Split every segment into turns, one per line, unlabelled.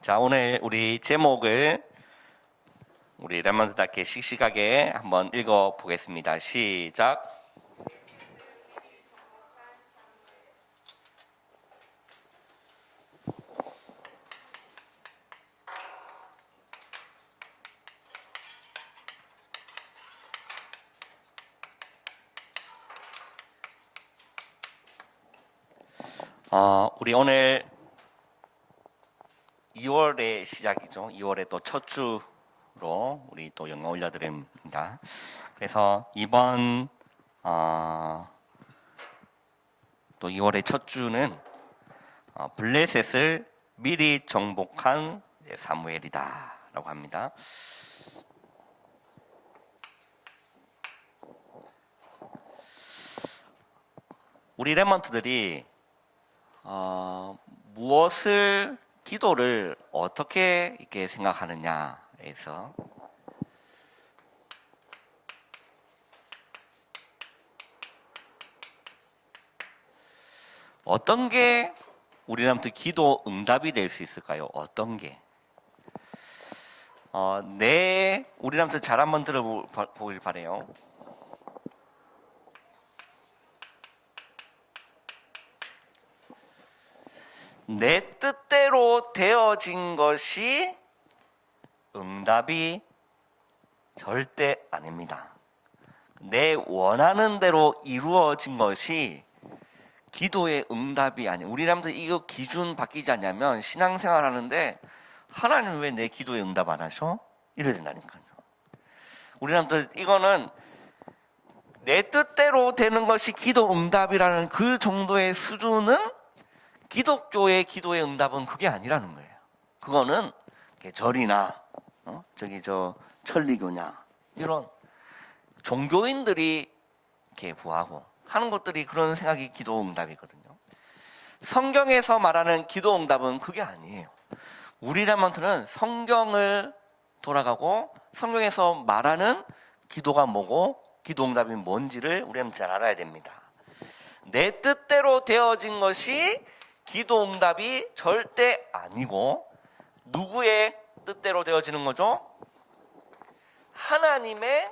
자, 오늘 우리 제목을 우리 랩런트답게 씩씩하게 한번 읽어 보겠습니다. 시작. 우리 오늘 2월의 시작이죠. 2월의 또 첫 주로 우리 또 영어 올려드립니다. 그래서 이번 또 2월의 첫 주는 블레셋을 미리 정복한 사무엘이다라고 합니다. 우리 랩런트들이 무엇을 기도를 어떻게 이렇게 생각하느냐에서 어떤 게 우리한테 기도 응답이 될 수 있을까요? 어떤 게? 우리한테 잘 한번 들어보길 바래요. 내 뜻대로 되어진 것이 응답이 절대 아닙니다. 내 원하는 대로 이루어진 것이 기도의 응답이 아니에요. 우리 사람들 이거 기준 바뀌지 않냐면 신앙생활 하는데 하나님 왜 내 기도에 응답 안 하셔? 이래야 된다니까요. 우리 사람들 이거는 내 뜻대로 되는 것이 기도 응답이라는 그 정도의 수준은 기독교의 기도의 응답은 그게 아니라는 거예요. 그거는 절이나 천리교냐 이런 종교인들이 이렇게 구하고 하는 것들이 그런 생각이 기도 응답이거든요. 성경에서 말하는 기도 응답은 그게 아니에요. 우리 랩런트는 성경을 돌아가고 성경에서 말하는 기도가 뭐고 기도 응답이 뭔지를 우리는 잘 알아야 됩니다. 내 뜻대로 되어진 것이 기도 응답이 절대 아니고 누구의 뜻대로 되어지는 거죠? 하나님의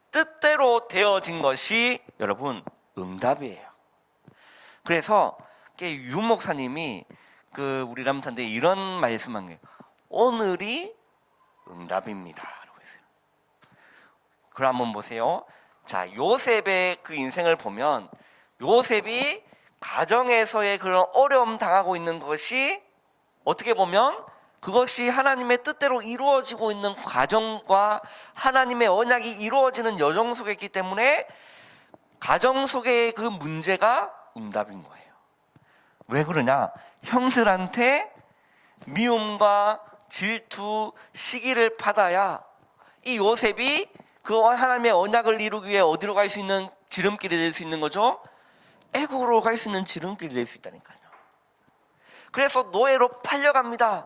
뜻대로 되어진 것이 여러분 응답이에요. 그래서 유 목사님이 우리 람탄데 이런 말씀한 거예요. 오늘이 응답입니다 라고 했어요. 그럼 한번 보세요. 자, 요셉의 그 인생을 보면 요셉이 가정에서의 그런 어려움 당하고 있는 것이 어떻게 보면 그것이 하나님의 뜻대로 이루어지고 있는 과정과 하나님의 언약이 이루어지는 여정 속에 있기 때문에 가정 속의 그 문제가 응답인 거예요. 왜 그러냐? 형들한테 미움과 질투, 시기를 받아야 이 요셉이 그 하나님의 언약을 이루기 위해 어디로 갈 수 있는 지름길이 될 수 있는 거죠? 애국으로 갈 수 있는 지름길이 될 수 있다니까요. 그래서 노예로 팔려갑니다.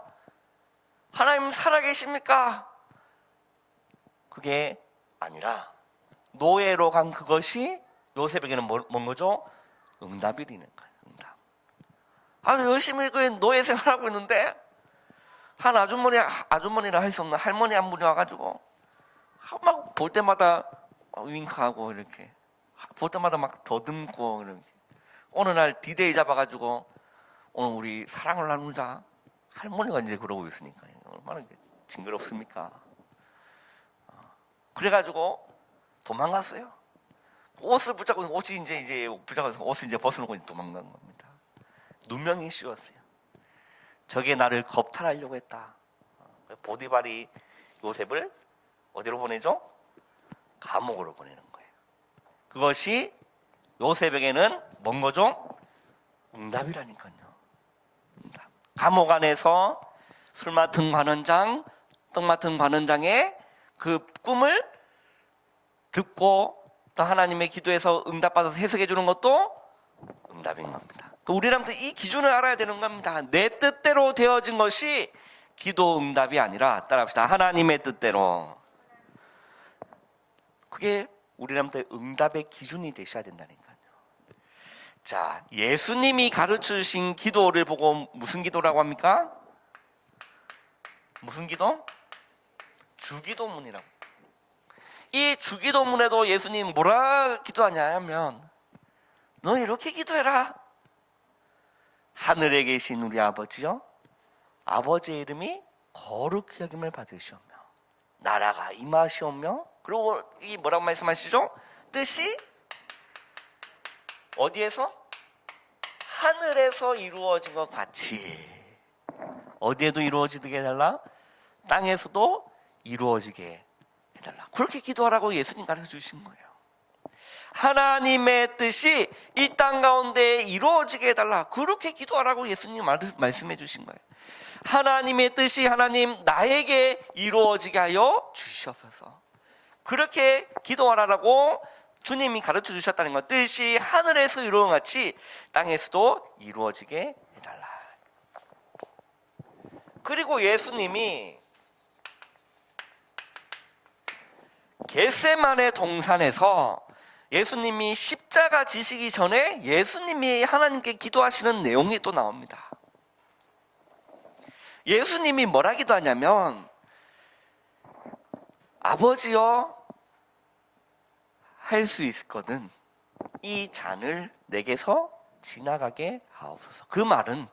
하나님 살아계십니까? 그게 아니라 노예로 간 그것이 요셉에게는 뭔 거죠? 응답이라는 거예요. 응답. 열심히 그 노예 생활하고 있는데 한 아주머니라 할 수 없는 할머니 한 분이 와가지고 막 볼 때마다 윙크하고 이렇게 볼 때마다 막 더듬고 이렇게 어느 날 디데이 잡아가지고 오늘 우리 사랑을 나누자. 할머니가 이제 그러고 있으니까 얼마나 징그럽습니까? 그래가지고 도망갔어요. 옷을 붙잡고 옷이 이제 붙잡아서 옷을 이제 벗어놓고 도망간 겁니다. 누명이 씌웠어요. 저게 나를 겁탈하려고 했다. 보디발이 요셉을 어디로 보내죠? 감옥으로 보내는 거예요. 그것이 요셉에게는 뭔 거죠? 응답이라니까요. 응답. 감옥 안에서 술 맡은 관원장, 떡 맡은 관원장의 그 꿈을 듣고 또 하나님의 기도에서 응답받아서 해석해 주는 것도 응답인 겁니다. 우리라면 이 기준을 알아야 되는 겁니다. 내 뜻대로 되어진 것이 기도 응답이 아니라 따라합시다. 하나님의 뜻대로. 그게 우리라면 응답의 기준이 되셔야 된다니까요. 자, 예수님이 가르쳐 주신 기도를 보고 무슨 기도라고 합니까? 무슨 기도? 주기도문이라고. 이 주기도문에도 예수님 뭐라 기도하냐면 너 이렇게 기도해라. 하늘에 계신 우리 아버지요, 아버지의 이름이 거룩히 여김을 받으시오며 나라가 임하시오며, 그리고 이 뭐라고 말씀하시죠? 뜻이 어디에서? 하늘에서 이루어진 것 같이 어디에도 이루어지게 해달라, 땅에서도 이루어지게 해달라. 그렇게 기도하라고 예수님 가르쳐 주신 거예요. 하나님의 뜻이 이 땅 가운데 이루어지게 해달라, 그렇게 기도하라고 예수님 말씀해 주신 거예요. 하나님의 뜻이 하나님 나에게 이루어지게 하여 주시옵소서, 그렇게 기도하라고 주님이 가르쳐 주셨다는 것. 뜻이 하늘에서 이루어진 같이 땅에서도 이루어지게 해달라. 그리고 예수님이 겟세마네 동산에서 예수님이 십자가 지시기 전에 예수님이 하나님께 기도하시는 내용이 또 나옵니다. 예수님이 뭐라 기도하냐면 아버지여, 할 수 있거든 이 잔을 내게서 지나가게 하옵소서. 그 말은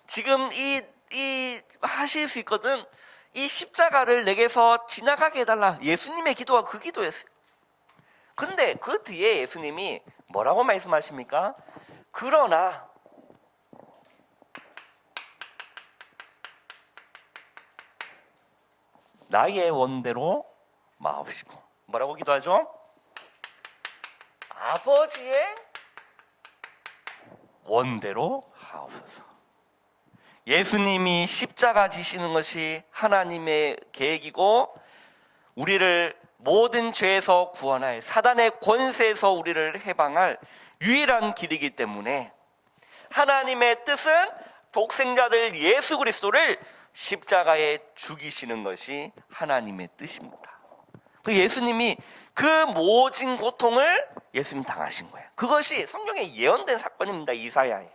지금 이 하실 수 있거든 이 십자가를 내게서 지나가게 해달라, 예수님의 기도가 그 기도였어요. 근데 그 뒤에 예수님이 뭐라고 말씀하십니까? 그러나 나의 원대로 마옵시고, 뭐라고 기도하죠? 아버지의 원대로 하옵소서. 예수님이 십자가 지시는 것이 하나님의 계획이고 우리를 모든 죄에서 구원할, 사단의 권세에서 우리를 해방할 유일한 길이기 때문에 하나님의 뜻은 독생자들 예수 그리스도를 십자가에 죽이시는 것이 하나님의 뜻입니다. 그 예수님이 그 모진 고통을 예수님 당하신 거예요. 그것이 성경에 예언된 사건입니다. 이사야에.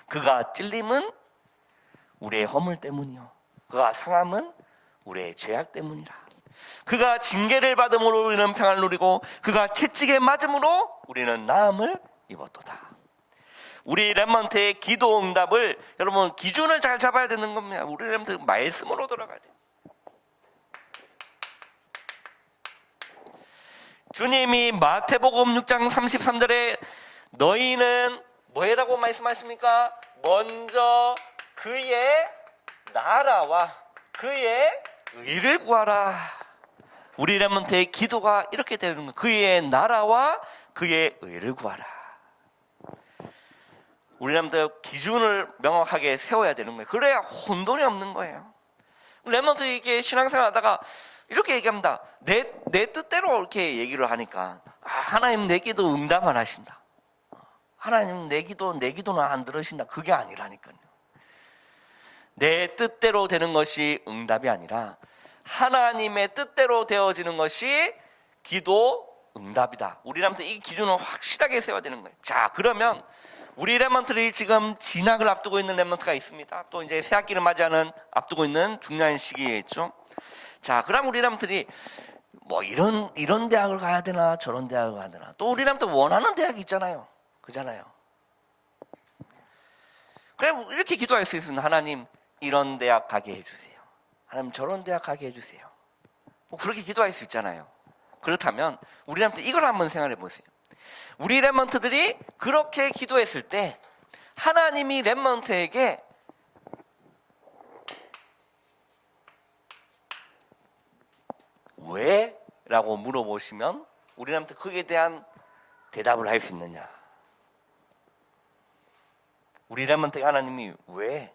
그가 찔림은 우리의 허물 때문이요, 그가 상함은 우리의 죄악 때문이라. 그가 징계를 받음으로 우리는 평안을 누리고 그가 채찍에 맞음으로 우리는 나음을 입었도다. 우리 렘넌트의 기도 응답을 여러분 기준을 잘 잡아야 되는 겁니다. 우리 렘넌트 말씀으로 돌아가야 돼요. 주님이 마태복음 6장 33절에 너희는 뭐라고 말씀하십니까? 먼저 그의 나라와 그의 의를 구하라. 우리 렘넌트의 기도가 이렇게 되는 거예요. 그의 나라와 그의 의를 구하라. 우리 렘넌트 기준을 명확하게 세워야 되는 거예요. 그래야 혼돈이 없는 거예요. 렘넌트 이게 신앙생활 하다가 이렇게 얘기합니다. 내 뜻대로 이렇게 얘기를 하니까 하나님 내 기도 응답 안 하신다, 하나님 내 기도는 안 들으신다. 그게 아니라니까요. 내 뜻대로 되는 것이 응답이 아니라 하나님의 뜻대로 되어지는 것이 기도 응답이다. 우리 렘넌트 이 기준을 확실하게 세워야 되는 거예요. 자, 그러면 우리 렘넌트들이 지금 진학을 앞두고 있는 렘넌트가 있습니다. 또 이제 새학기를 맞이하는 앞두고 있는 중요한 시기에 있죠. 자, 그럼 우리 렘넌트들이 뭐 이런 대학을 가야 되나 저런 대학을 가야 되나, 또 우리 렘넌트 원하는 대학이 있잖아요. 그잖아요. 그래 이렇게 기도할 수 있습니다. 하나님 이런 대학 가게 해주세요, 하나님 저런 대학 가게 해주세요. 뭐 그렇게 기도할 수 있잖아요. 그렇다면 우리 렘넌트 이걸 한번 생각해 보세요. 우리 렘넌트들이 그렇게 기도했을 때 하나님이 렘넌트에게 왜? 라고 물어보시면 우리 렘넌트 거기에 대한 대답을 할 수 있느냐? 우리 렘넌트가 하나님이 왜?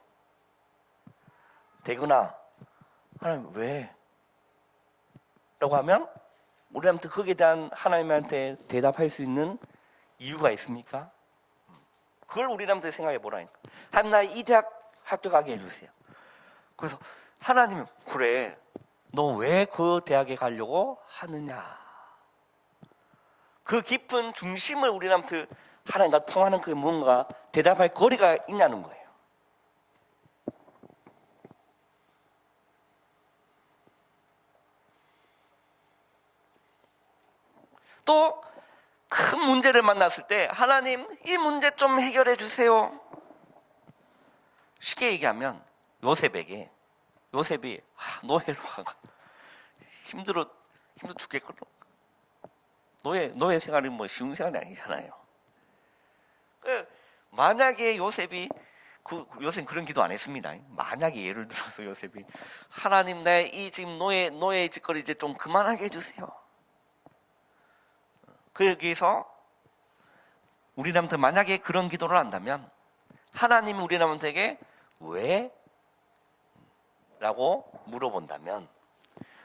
대구나 하나님 왜? 라고 하면 우리 렘넌트 거기에 대한 하나님한테 대답할 수 있는 이유가 있습니까? 그걸 우리 렘넌트 생각해 보라니까. 하나님 나 이 대학 합격하게 해주세요. 그래서 하나님이 그래 너 왜 그 대학에 가려고 하느냐? 그 깊은 중심을 우리 렘넌트 하나님과 통하는 그 무언가 대답할 거리가 있냐는 거예요. 또 큰 문제를 만났을 때 하나님 이 문제 좀 해결해 주세요. 쉽게 얘기하면 요셉이 노예로 가가 힘들어 죽겠거든. 노예 생활이 뭐 쉬운 생활이 아니잖아요. 만약에 요셉이 요셉은 그런 기도 안 했습니다. 만약에 예를 들어서 요셉이 하나님 내 이 지금 노예 짓거리 이제 좀 그만하게 해주세요. 여기서 우리남한테 만약에 그런 기도를 한다면 하나님이 우리남한테게 왜? 라고 물어본다면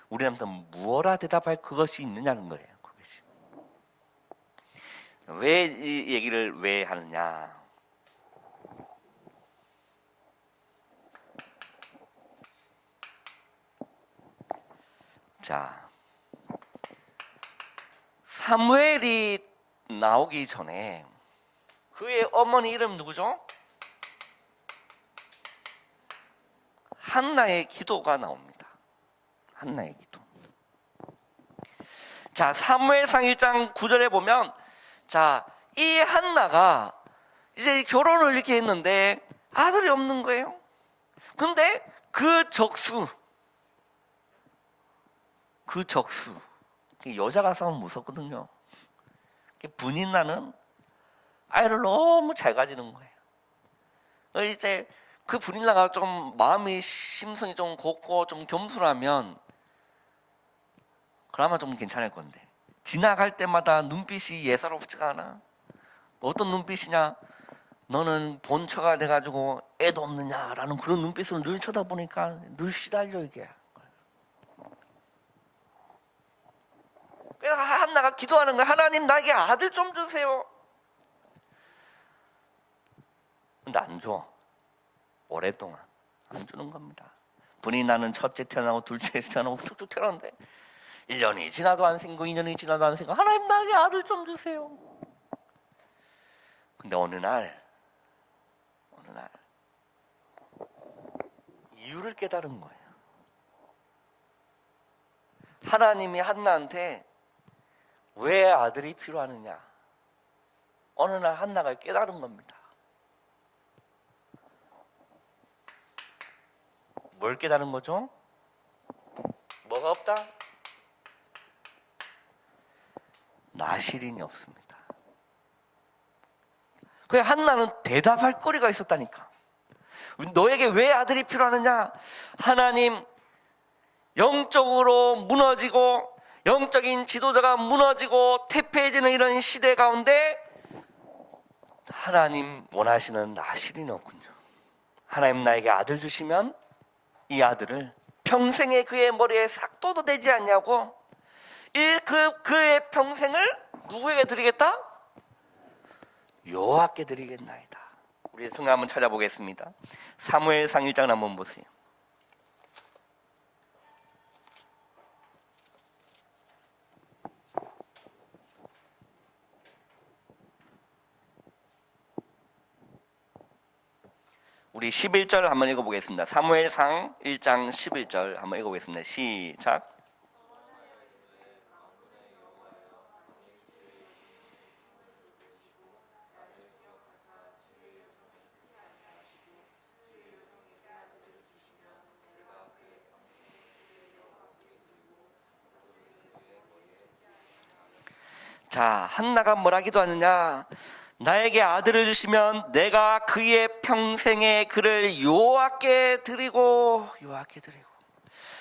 우리남한테 무엇라 대답할 그것이 있느냐는 거예요. 그것이. 왜 이 얘기를 왜 하느냐? 자, 사무엘이 나오기 전에 그의 어머니 이름 누구죠? 한나의 기도가 나옵니다. 한나의 기도. 자, 사무엘상 1장 9절에 보면 자, 이 한나가 이제 결혼을 이렇게 했는데 아들이 없는 거예요. 근데 그 적수 여자가 싸우면 무섭거든요. 분인 나는 아이를 너무 잘 가지는 거예요. 이제 그 분인나가 좀 마음이 심성이 좀 곱고 좀 겸손하면 그나마 좀 괜찮을 건데 지나갈 때마다 눈빛이 예사롭지가 않아. 어떤 눈빛이냐? 너는 본처가 돼가지고 애도 없느냐라는 그런 눈빛을 늘 쳐다보니까 늘 시달려 이게. 그래서 한나가 기도하는 거야. 하나님 나에게 아들 좀 주세요. 근데 안 줘. 오랫동안 안 주는 겁니다. 분이 나는 첫째 태어나고 둘째 태어나고 쭉쭉 태어났는데 1년이 지나도 안 생기고 2년이 지나도 안 생기고 하나님 나에게 아들 좀 주세요. 근데 어느 날 이유를 깨달은 거예요. 하나님이 한나한테 왜 아들이 필요하느냐? 어느 날 한나가 깨달은 겁니다. 뭘 깨달은 거죠? 뭐가 없다? 나실인이 없습니다. 그래 한나는 대답할 거리가 있었다니까. 너에게 왜 아들이 필요하느냐? 하나님 영적으로 무너지고 영적인 지도자가 무너지고 퇴폐해지는 이런 시대 가운데 하나님 원하시는 나실인이 없군요. 하나님 나에게 아들 주시면 이 아들을 평생에 그의 머리에 삭도도 되지 않냐고 그의 평생을 누구에게 드리겠다? 여호와께 드리겠나이다. 우리 성경 한번 찾아보겠습니다. 사무엘상 1장 한번 보세요. 우리 11절 한번 읽어보겠습니다. 사무엘상 1장 11절 한번 읽어보겠습니다. 시작. 자, 한나가 뭐라 기도하느냐? 나에게 아들을 주시면 내가 그의 평생에 그를 여호와께 드리고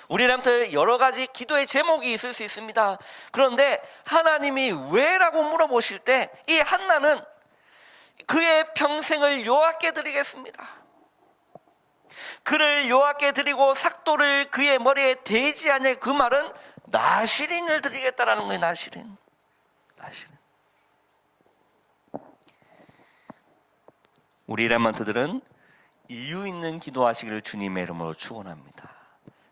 우리한테 여러 가지 기도의 제목이 있을 수 있습니다. 그런데 하나님이 왜라고 물어보실 때 이 한나는 그의 평생을 여호와께 드리겠습니다. 그를 여호와께 드리고 삭도를 그의 머리에 대지 않을 그 말은 나실인을 드리겠다라는 거예요. 나실인. 우리 렘넌트들은 이유 있는 기도하시기를 주님의 이름으로 축원합니다.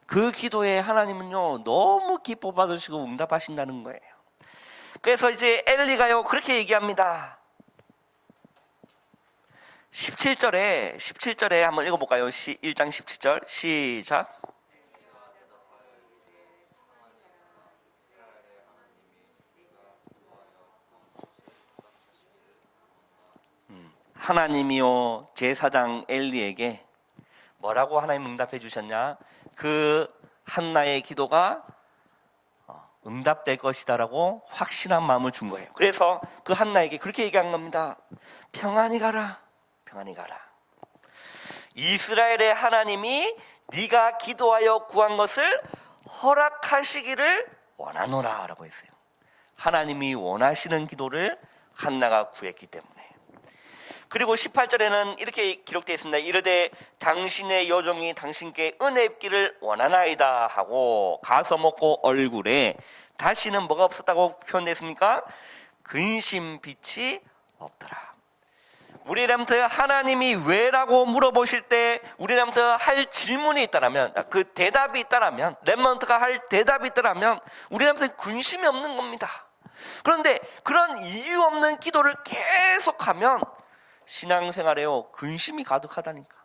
그 기도에 하나님은요 너무 기뻐 받으시고 응답하신다는 거예요. 그래서 이제 엘리가요 그렇게 얘기합니다. 17절에 한번 읽어볼까요? 1장 17절 시작. 하나님이요 제사장 엘리에게 뭐라고 하나님 응답해 주셨냐? 그 한나의 기도가 응답될 것이다라고 확신한 마음을 준 거예요. 그래서 그 한나에게 그렇게 얘기한 겁니다. 평안히 가라, 평안히 가라. 이스라엘의 하나님이 네가 기도하여 구한 것을 허락하시기를 원하노라 라고 했어요. 하나님이 원하시는 기도를 한나가 구했기 때문에. 그리고 18절에는 이렇게 기록되어 있습니다. 이르되 당신의 여종이 당신께 은혜 입기를 원하나이다 하고 가서 먹고 얼굴에 다시는 뭐가 없었다고 표현됐습니까? 근심 빛이 없더라. 우리한테 하나님이 왜라고 물어보실 때 우리한테 할 질문이 있다면, 그 대답이 있다면, 렘넌트가 할 대답이 있다면 우리한테 근심이 없는 겁니다. 그런데 그런 이유 없는 기도를 계속하면 신앙생활에요 근심이 가득하다니까.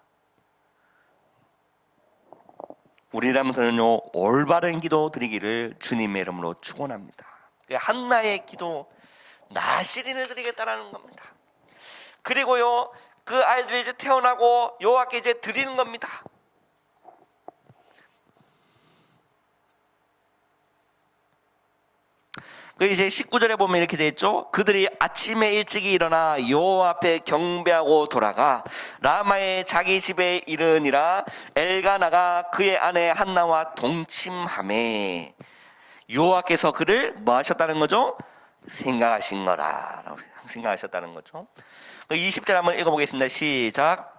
우리라면서는요 올바른 기도 드리기를 주님의 이름으로 축원합니다. 한나의 기도 나시린을 드리겠다라는 겁니다. 그리고요 그 아이들이 이제 태어나고 여호와께 이제 드리는 겁니다. 이제 19절에 보면 이렇게 되어 있죠. 그들이 아침에 일찍이 일어나 여호와 앞에 경배하고 돌아가 라마의 자기 집에 이르니라. 엘가나가 그의 아내 한나와 동침하매 여호와께서 그를 뭐 하셨다는 거죠? 생각하신 거라. 생각하셨다는 거죠. 20절 한번 읽어보겠습니다. 시작.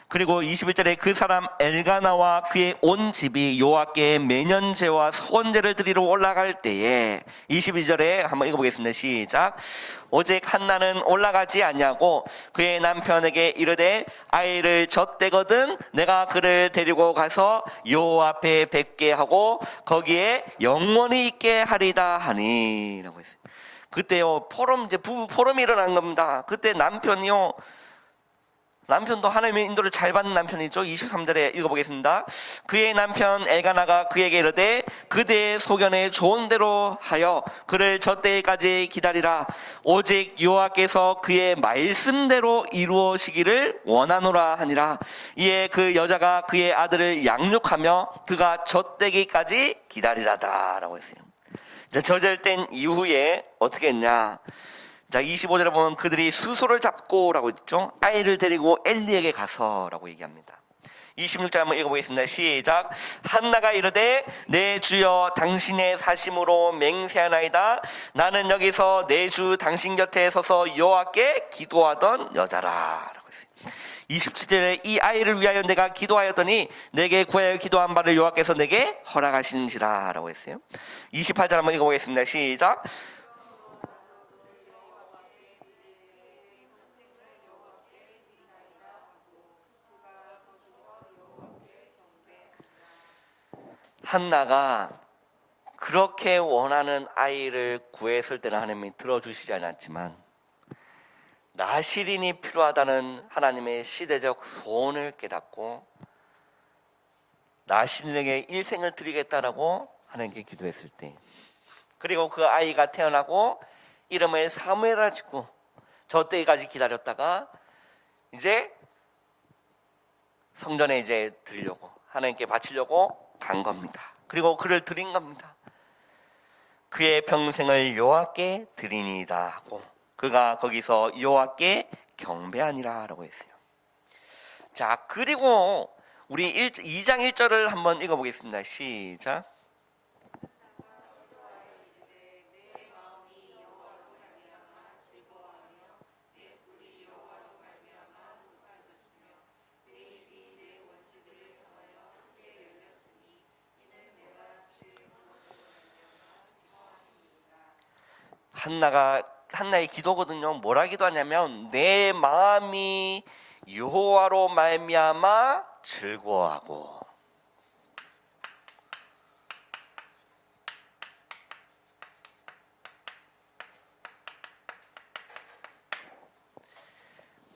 그리고 21절에 그 사람 엘가나와 그의 온 집이 여호와께 매년제와 서원제를 드리러 올라갈 때에 22절에 한번 읽어보겠습니다. 시작. 오직 한나는 올라가지 아니하고 그의 남편에게 이르되 아이를 젖대거든 내가 그를 데리고 가서 여호와 앞에 뵙게 하고 거기에 영원히 있게 하리다 하니 라고 했어요. 그때요 부부 포럼이 일어난 겁니다. 그때 남편도 하나님의 인도를 잘 받는 남편이죠. 23절에 읽어보겠습니다. 그의 남편 엘가나가 그에게 이르되 그대의 소견에 좋은 대로 하여 그를 저때까지 기다리라. 오직 여호와께서 그의 말씀대로 이루어지기를 원하노라 하니라. 이에 그 여자가 그의 아들을 양육하며 그가 저때기까지 기다리라다 라고 했어요. 저절된 이후에 어떻게 했냐. 자, 25절에 보면 그들이 수소를 잡고 라고 있죠. 아이를 데리고 엘리에게 가서 라고 얘기합니다. 26절 한번 읽어보겠습니다. 시작. 한나가 이르되 내 주여 당신의 사심으로 맹세하나이다. 나는 여기서 내 주 당신 곁에 서서 여호와께 기도하던 여자라 라고 했어요. 27절에 이 아이를 위하여 내가 기도하였더니 내게 구하여 기도한 바를 여호와께서 내게 허락하시는지라 라고 했어요. 28절 한번 읽어보겠습니다. 시작. 한나가 그렇게 원하는 아이를 구했을 때는 하나님이 들어주시지 않았지만 나시린이 필요하다는 하나님의 시대적 소원을 깨닫고 나시린에게 일생을 드리겠다라고 하나님께 기도했을 때, 그리고 그 아이가 태어나고 이름을 사무엘이라 짓고 저 때까지 기다렸다가 이제 성전에 이제 드리려고 하나님께 바치려고 간 겁니다. 그리고 그를 드린 겁니다. 그의 평생을 여호와께 드리니이다 하고 그가 거기서 여호와께 경배하니라 라고 했어요. 자, 그리고 우리 2장 1절을 한번 읽어보겠습니다. 시작. 한나의 기도거든요. 뭐라 기도하냐면 내 마음이 여호와로 말미암아 즐거워하고,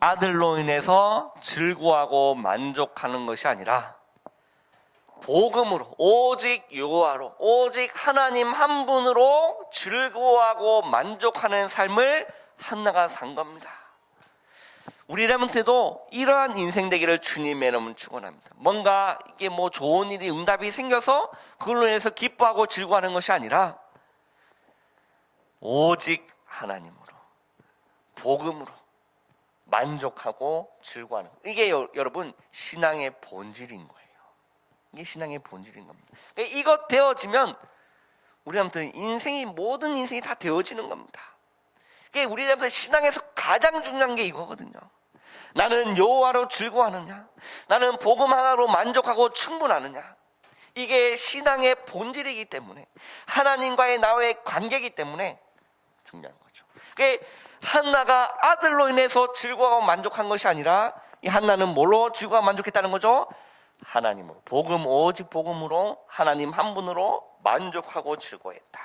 아들로 인해서 즐거워하고 만족하는 것이 아니라 복음으로, 오직 여호와로, 오직 하나님 한 분으로 즐거워하고 만족하는 삶을 한나가 산 겁니다. 우리 렘넌트도 이러한 인생 되기를 주님의 이름으로 축원합니다. 뭔가 이게 뭐 좋은 일이 응답이 생겨서 그걸로 인해서 기뻐하고 즐거워하는 것이 아니라 오직 하나님으로, 복음으로 만족하고 즐거워하는, 이게 여러분 신앙의 본질인 거예요. 이게 신앙의 본질인 겁니다. 그러니까 이것 되어지면 우리한테 모든 인생이 다 되어지는 겁니다. 그러니까 우리한테 신앙에서 가장 중요한 게 이거거든요. 나는 여호와로 즐거워하느냐, 나는 복음 하나로 만족하고 충분하느냐. 이게 신앙의 본질이기 때문에, 하나님과의 나와의 관계이기 때문에 중요한 거죠. 그러니까 한나가 아들로 인해서 즐거워하고 만족한 것이 아니라, 이 한나는 뭘로 즐거워하고 만족했다는 거죠? 하나님으로, 복음, 오직 복음으로 하나님 한 분으로 만족하고 즐거워했다.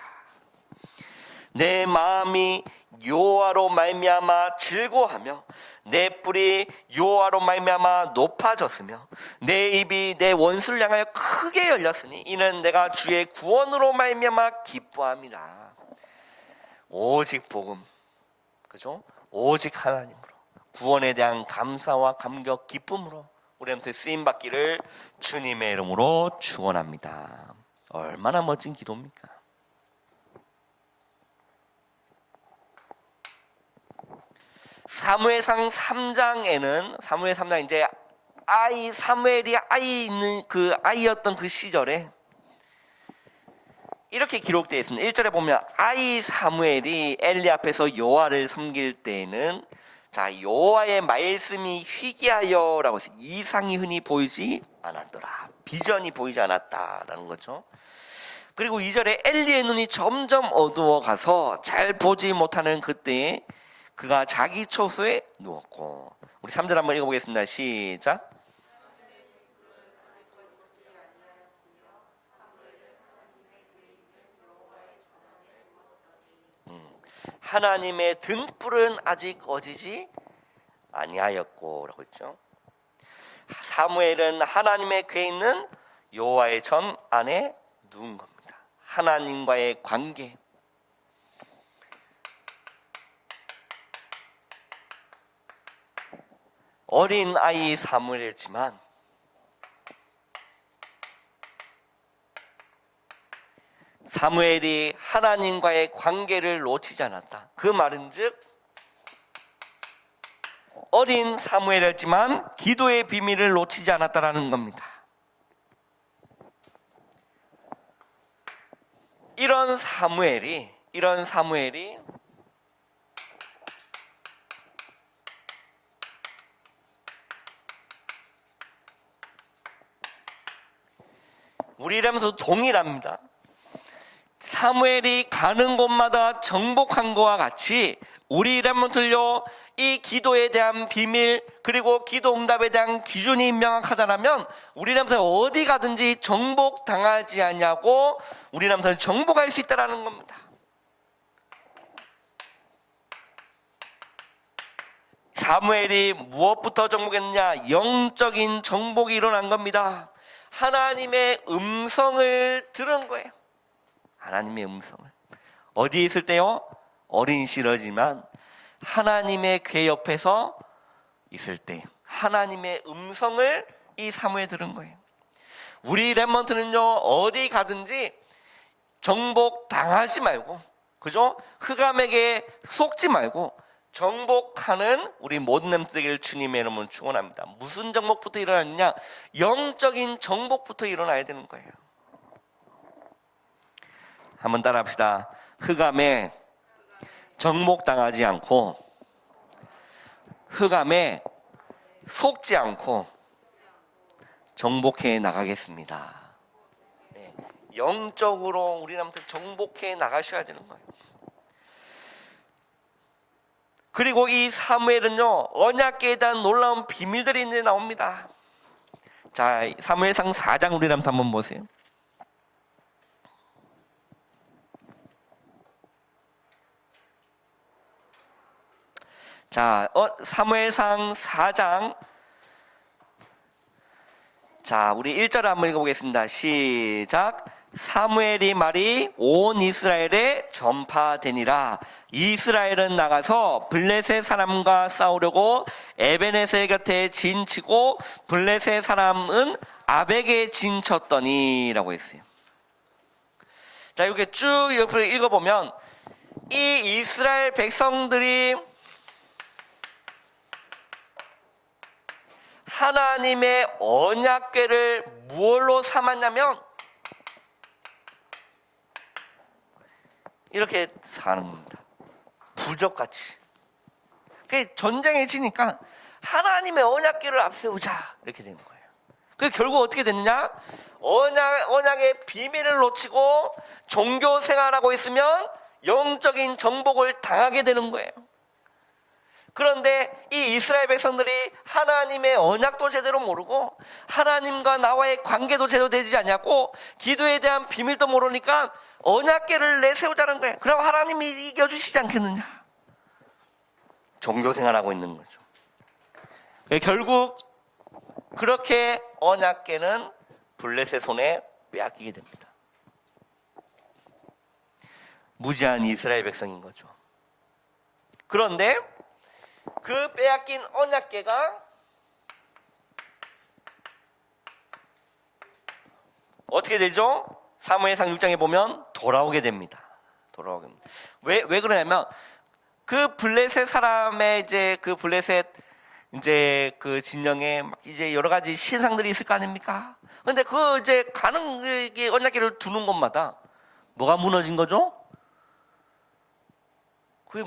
내 마음이 여호와로 말미암아 즐거워하며 내 뿔이 여호와로 말미암아 높아졌으며 내 입이 내 원수를 향하여 크게 열렸으니 이는 내가 주의 구원으로 말미암아 기뻐함이라. 오직 복음, 그죠? 오직 하나님으로, 구원에 대한 감사와 감격, 기쁨으로 우리한테 쓰임받기를 주님의 이름으로 축원합니다. 얼마나 멋진 기도입니까? 사무엘상 3장에는 사무엘 3장 이제 사무엘이 아이였던 그 시절에 이렇게 기록되어 있습니다. 1절에 보면 아이 사무엘이 엘리 앞에서 여호와를 섬길 때에는 여호와의 말씀이 희귀하여라고 해서 이상이 흔히 보이지 않았더라. 비전이 보이지 않았다라는 거죠. 그리고 2절에 엘리의 눈이 점점 어두워가서 잘 보지 못하는 그때에 그가 자기 처소에 누웠고. 우리 3절 한번 읽어보겠습니다. 시작. 하나님의 등불은 아직 꺼지지 아니하였고 라고 했죠. 사무엘은 하나님의 궤에 있는 여호와의 전 안에 누운 겁니다. 하나님과의 관계. 어린 아이 사무엘이었지만 사무엘이 하나님과의 관계를 놓치지 않았다. 그 말은즉 어린 사무엘이었지만 기도의 비밀을 놓치지 않았다라는 겁니다. 이런 사무엘이 우리라면서 동일합니다. 사무엘이 가는 곳마다 정복한 것과 같이 우리라면서요, 이 기도에 대한 비밀 그리고 기도 응답에 대한 기준이 명확하다면 우리라면서 어디 가든지 정복당하지 않냐고 우리라면서 정복할 수 있다는 겁니다. 사무엘이 무엇부터 정복했느냐? 영적인 정복이 일어난 겁니다. 하나님의 음성을 들은 거예요. 하나님의 음성을. 어디에 있을 때요? 어린 시절이지만 하나님의 궤 옆에서 있을 때 하나님의 음성을 이 사무엘이 들은 거예요. 우리 렘넌트는요, 어디 가든지 정복당하지 말고, 그죠? 흑암에게 속지 말고 정복하는 우리 모든 렘넌트들 주님의 이름으로 축원합니다. 무슨 정복부터 일어나느냐? 영적인 정복부터 일어나야 되는 거예요. 한번 따라합시다. 흑암에 정복당하지 않고 흑암에 속지 않고 정복해 나가겠습니다. 네, 영적으로 우리한테 정복해 나가셔야 되는 거예요. 그리고 이 사무엘은요, 언약궤에 대한 놀라운 비밀들이 이제 나옵니다. 자, 사무엘상 4장 우리한테 한번 보세요. 자, 사무엘상 4장. 자, 우리 1절을 한번 읽어보겠습니다. 시작. 사무엘이 말이 온 이스라엘에 전파되니라. 이스라엘은 나가서 블레셋 사람과 싸우려고 에베네셀 곁에 진치고 블레셋 사람은 아벡에 진쳤더니 라고 했어요. 자, 이렇게 쭉 옆을 읽어보면 이 이스라엘 백성들이 하나님의 언약궤를 무엇로 삼았냐면 이렇게 사는 겁니다. 부적같이. 전쟁에 지니까 하나님의 언약궤를 앞세우자 이렇게 되는 거예요. 그래서 결국 어떻게 됐느냐? 언약의 비밀을 놓치고 종교 생활하고 있으면 영적인 정복을 당하게 되는 거예요. 그런데 이 이스라엘 백성들이 하나님의 언약도 제대로 모르고 하나님과 나와의 관계도 제대로 되지 않냐고 기도에 대한 비밀도 모르니까 언약궤를 내세우자는 거예요. 그럼 하나님이 이겨주시지 않겠느냐? 종교 생활하고 있는 거죠. 결국 그렇게 언약궤는 블레셋 손에 빼앗기게 됩니다. 무지한 이스라엘 백성인 거죠. 그런데 그 빼앗긴 언약궤가 어떻게 되죠? 사무엘상 6장에 보면 돌아오게 됩니다. 왜 그러냐면 그 블레셋 사람의 그 블레셋 그 진영에 막 이제 여러 가지 신상들이 있을 거 아닙니까? 근데 가는 언약궤를 두는 곳마다 뭐가 무너진 거죠?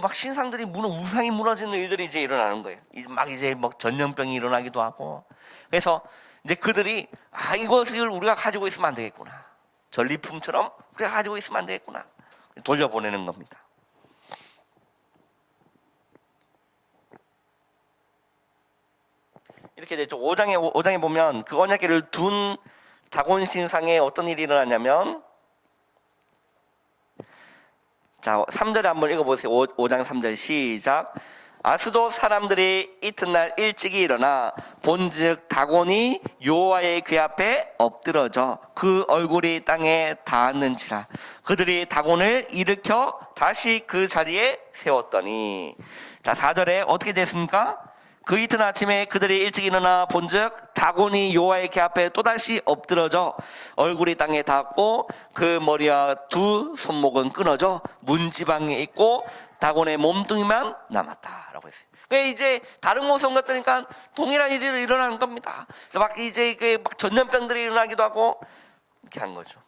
막 신상들이 우상이 무너지는 일들이 이제 일어나는 거예요. 막 전염병이 일어나기도 하고. 그래서 이제 그들이 이것을 우리가 가지고 있으면 안 되겠구나. 전리품처럼 우리가 가지고 있으면 안 되겠구나. 돌려보내는 겁니다. 이렇게 되죠. 5장에 보면 그 언약궤를 둔 다곤 신상에 어떤 일이 일어나냐면, 자, 3절에 한번 읽어보세요. 5장 3절 시작. 아스돗 사람들이 이튿날 일찍이 일어나 본즉 다곤이 여호와의 궤 앞에 엎드러져 그 얼굴이 땅에 닿았는지라. 그들이 다곤을 일으켜 다시 그 자리에 세웠더니, 자, 4절에 어떻게 됐습니까? 그 이튿 아침에 그들이 일찍 일어나 본즉 다곤이 여호와의 궤 앞에 또다시 엎드러져 얼굴이 땅에 닿았고 그 머리와 두 손목은 끊어져 문지방에 있고 다곤의 몸뚱이만 남았다라고 했어요. 그러니까 이제 다른 곳에 옮겼더니까 동일한 일이 일어나는 겁니다. 막 전염병들이 일어나기도 하고 이렇게 한 거죠.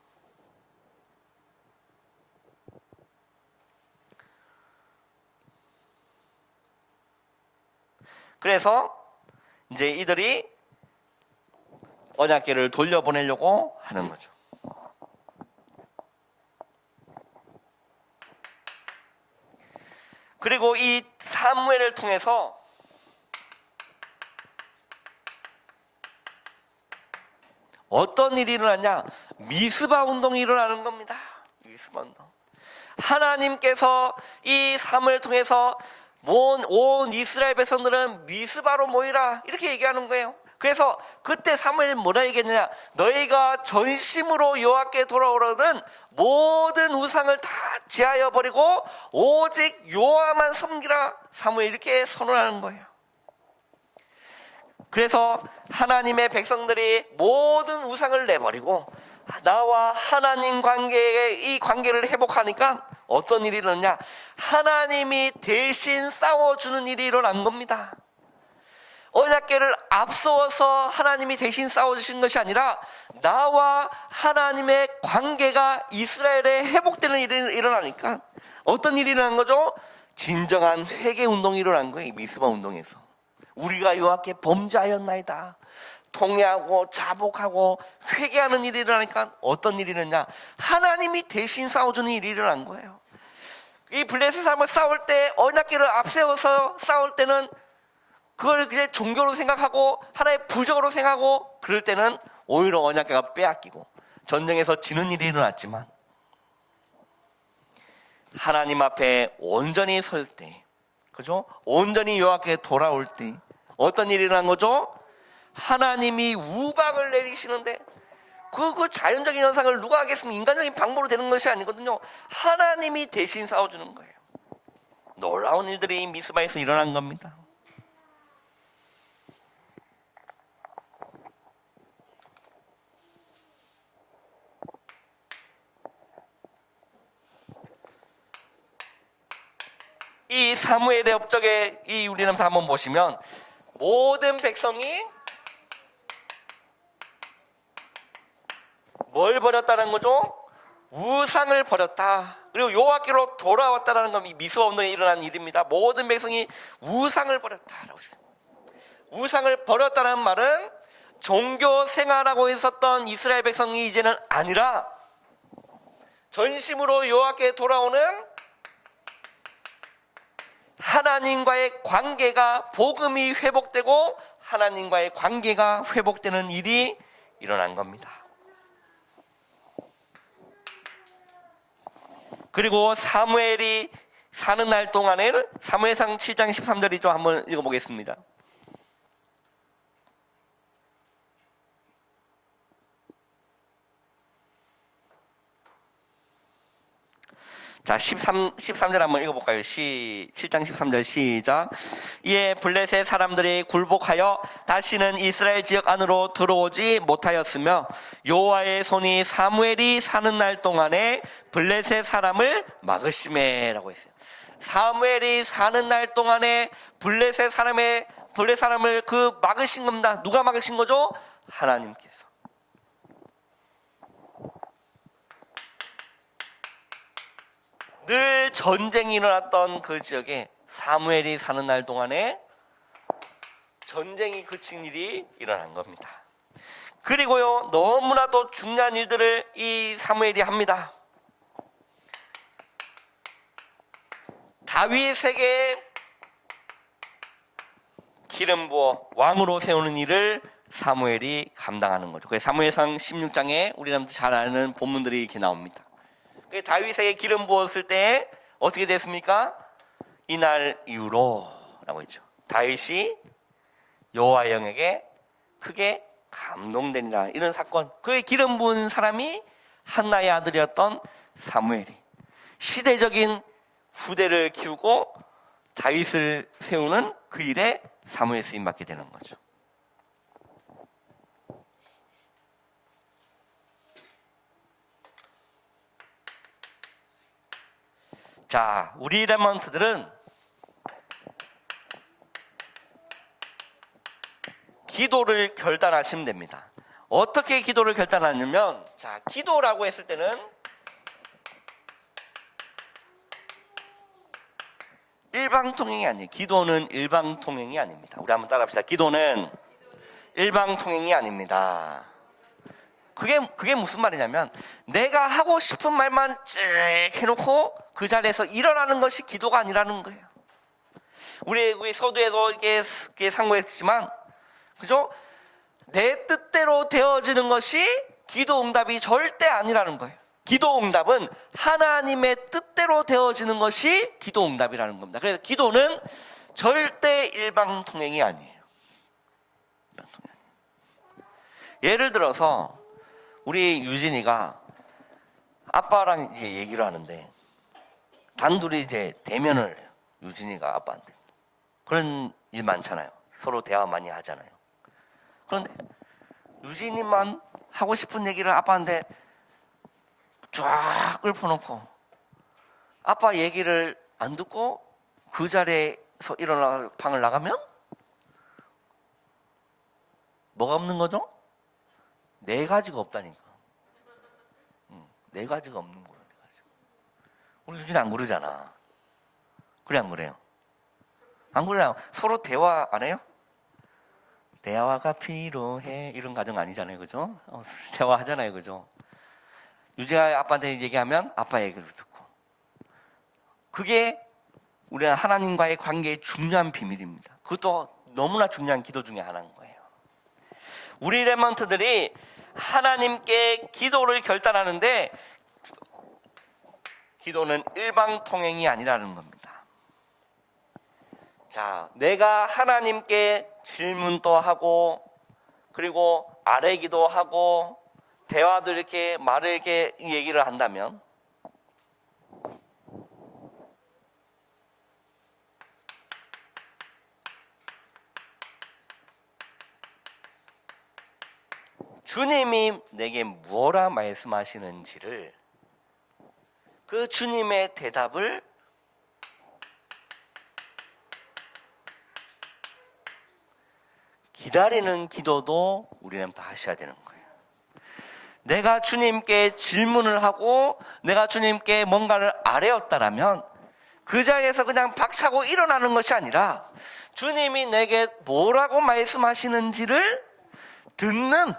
그래서 이제 이들이 언약궤를 돌려보내려고 하는 거죠. 그리고 이 사무엘을 통해서 어떤 일이 일어나냐? 미스바 운동이 일어나는 겁니다. 미스바 운동. 하나님께서 이 사무엘을 통해서 온 이스라엘 백성들은 미스바로 모이라 이렇게 얘기하는 거예요. 그래서 그때 사무엘이 뭐라 얘기했느냐? 너희가 전심으로 여호와께 돌아오려는 모든 우상을 다 제하여 버리고 오직 여호와만 섬기라. 사무엘이 이렇게 선언하는 거예요. 그래서 하나님의 백성들이 모든 우상을 내버리고 나와 하나님 이 관계를 회복하니까 어떤 일이 일어나냐? 하나님이 대신 싸워주는 일이 일어난 겁니다. 언약궤를 앞서서 하나님이 대신 싸워주신 것이 아니라 나와 하나님의 관계가 이스라엘에 회복되는 일이 일어나니까 어떤 일이 일어난 거죠? 진정한 회개 운동이 일어난 거예요. 미스바 운동에서 우리가 여호와께 범죄하였나이다 통회하고 자복하고 회개하는 일이 일어나니까 어떤 일이 일어나냐? 하나님이 대신 싸워주는 일이 일어난 거예요. 이 블레셋 사람을 싸울 때 언약궤를 앞세워서 싸울 때는 그걸 이제 종교로 생각하고 하나의 부적으로 생각하고 그럴 때는 오히려 언약궤가 빼앗기고 전쟁에서 지는 일이 일어났지만 하나님 앞에 온전히 설 때 그죠? 온전히 여호와께 돌아올 때 어떤 일이 일어난 거죠? 하나님이 우박을 내리시는데 그 자연적인 현상을 누가 하겠습니까? 인간적인 방법으로 되는 것이 아니거든요. 하나님이 대신 싸워주는 거예요. 놀라운 일들이 미스바에서 일어난 겁니다. 이 사무엘의 업적에 이 우리나라에서 한번 보시면 모든 백성이 뭘 버렸다는 거죠? 우상을 버렸다. 그리고 여호와께로 돌아왔다는 건 이 미스바 운동에 일어난 일입니다. 모든 백성이 우상을 버렸다라고 했어요. 우상을 버렸다는 말은 종교 생활하고 있었던 이스라엘 백성이 이제는 아니라 전심으로 여호와께 돌아오는 하나님과의 관계가, 복음이 회복되고 하나님과의 관계가 회복되는 일이 일어난 겁니다. 그리고 사무엘이 사는 날 동안에는 사무엘상 7장 13절이죠. 한번 읽어보겠습니다. 자, 13절 한번 읽어볼까요? 7장 13절 시작. 이에 블레셋 사람들이 굴복하여 다시는 이스라엘 지역 안으로 들어오지 못하였으며 여호와의 손이 사무엘이 사는 날 동안에 블레셋 사람을 막으시매라고 했어요. 사무엘이 사는 날 동안에 블레셋 사람을 막으신 겁니다. 누가 막으신 거죠? 하나님께서. 늘 전쟁이 일어났던 그 지역에 사무엘이 사는 날 동안에 전쟁이 그친 일이 일어난 겁니다. 그리고요, 너무나도 중요한 일들을 이 사무엘이 합니다. 다윗에게 기름 부어 왕으로 세우는 일을 사무엘이 감당하는 거죠. 그래서 사무엘상 16장에 우리나라도 잘 아는 본문들이 이렇게 나옵니다. 다윗에게 기름 부었을 때 어떻게 됐습니까? 이날 이후로 라고 했죠. 다윗이 여호와의 영에게 크게 감동되니라. 이런 사건. 그의 기름 부은 사람이 한나의 아들이었던 사무엘이 시대적인 후대를 키우고 다윗을 세우는 그 일에 사무엘 쓰임 받게 되는 거죠. 자, 우리 레먼트들은 기도를 결단하시면 됩니다. 어떻게 기도를 결단하냐면, 자, 기도라고 했을 때는 일방통행이 아니에요. 기도는 일방통행이 아닙니다. 우리 한번 따라합시다. 기도는 일방통행이 아닙니다. 그게 무슨 말이냐면 내가 하고 싶은 말만 쭉 해놓고 그 자리에서 일어나는 것이 기도가 아니라는 거예요. 우리 서두에서 이렇게 상고했지만, 그죠? 내 뜻대로 되어지는 것이 기도 응답이 절대 아니라는 거예요. 기도 응답은 하나님의 뜻대로 되어지는 것이 기도 응답이라는 겁니다. 그래서 기도는 절대 일방통행이 아니에요. 예를 들어서 우리 유진이가 아빠랑 이제 얘기를 하는데 단둘이 이제 대면을 해요. 유진이가 아빠한테. 그런 일 많잖아요. 서로 대화 많이 하잖아요. 그런데 유진이만 하고 싶은 얘기를 아빠한테 쫙 읊어놓고 아빠 얘기를 안 듣고 그 자리에서 일어나 방을 나가면 뭐가 없는 거죠? 네 가지가 없다니까. 네 가지가 없는 거야. 네 가지. 우리 유진이 안 그러잖아. 그래 안 그래요? 안 그래요? 서로 대화 안 해요? 대화가 필요해 이런 가정 아니잖아요, 그죠? 대화하잖아요, 그죠? 유진아 아빠한테 얘기하면 아빠 얘기를 듣고. 그게 우리가 하나님과의 관계의 중요한 비밀입니다. 그것도 너무나 중요한 기도 중에 하나인 거예요. 우리 레먼트들이 하나님께 기도를 결단하는데 기도는 일방통행이 아니라는 겁니다. 자, 내가 하나님께 질문도 하고 그리고 아뢰기도 하고 대화도 이렇게 말을 이렇게 얘기를 한다면 주님이 내게 뭐라 말씀하시는지를 그 주님의 대답을 기다리는 기도도 우리는 다 하셔야 되는 거예요. 내가 주님께 질문을 하고 내가 주님께 뭔가를 아뢰었다라면 그 자리에서 그냥 박차고 일어나는 것이 아니라 주님이 내게 뭐라고 말씀하시는지를 듣는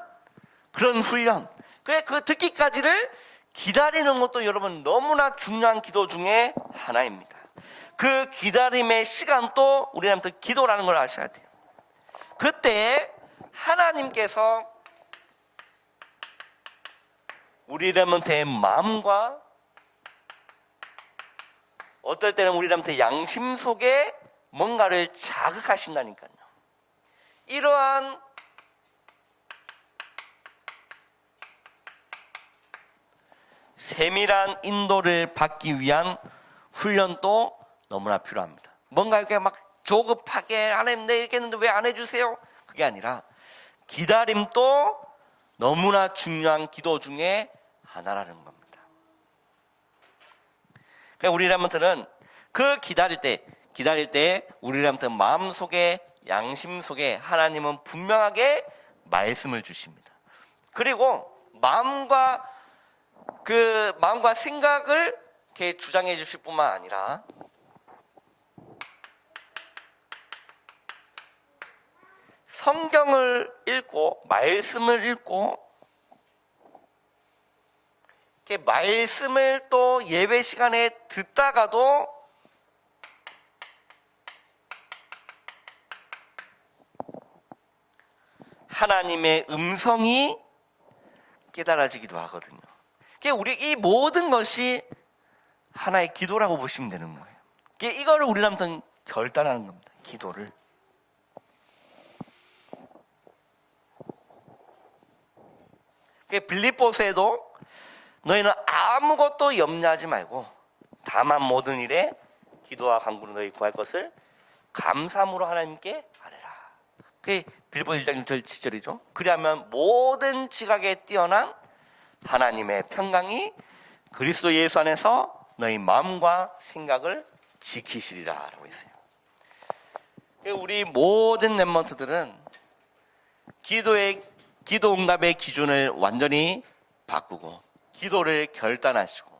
그런 훈련. 그래, 그 듣기까지를 기다리는 것도 여러분 너무나 중요한 기도 중에 하나입니다. 그 기다림의 시간도 우리는 기도라는 걸 아셔야 돼요. 그때 하나님께서 우리들한테 마음과 어떨 때는 우리들한테 양심 속에 뭔가를 자극하신다니까요. 이러한 세밀한 인도를 받기 위한 훈련도 너무나 필요합니다. 뭔가 이렇게 막 조급하게 하나님 내 이렇게 했는데 왜 안 해주세요? 그게 아니라 기다림도 너무나 중요한 기도 중에 하나라는 겁니다. 그러니까 우리라면은 그 기다릴 때 우리라면 마음속에 양심 속에 하나님은 분명하게 말씀을 주십니다. 그리고 마음과 생각을 이렇게 주장해 주실 뿐만 아니라 성경을 읽고 말씀을 읽고 이렇게 말씀을 또 예배 시간에 듣다가도 하나님의 음성이 깨달아지기도 하거든요. 우리 이 모든 것이 하나의 기도라고 보시면 되는 거예요. 이거를 우리는 결단하는 겁니다. 기도를. 빌립보서에도 너희는 아무것도 염려하지 말고 다만 모든 일에 기도와 간구로 너희 구할 것을 감사함으로 하나님께 아뢰라. 그게 빌립보서 1장 6절 7절이죠. 그리하면 모든 지각에 뛰어난 하나님의 평강이 그리스도 예수 안에서 너희 마음과 생각을 지키시리라 라고 했어요. 우리 모든 랩런트들은 기도 응답의 기준을 완전히 바꾸고 기도를 결단하시고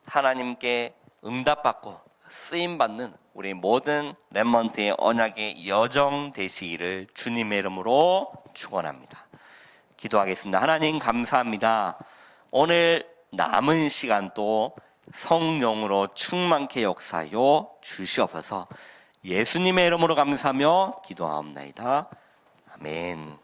하나님께 응답받고 쓰임받는 우리 모든 랩런트의 언약의 여정 되시기를 주님의 이름으로 축원합니다. 기도하겠습니다. 하나님 감사합니다. 오늘 남은 시간도 성령으로 충만케 역사하여 주시옵소서. 예수님의 이름으로 감사하며 기도하옵나이다. 아멘.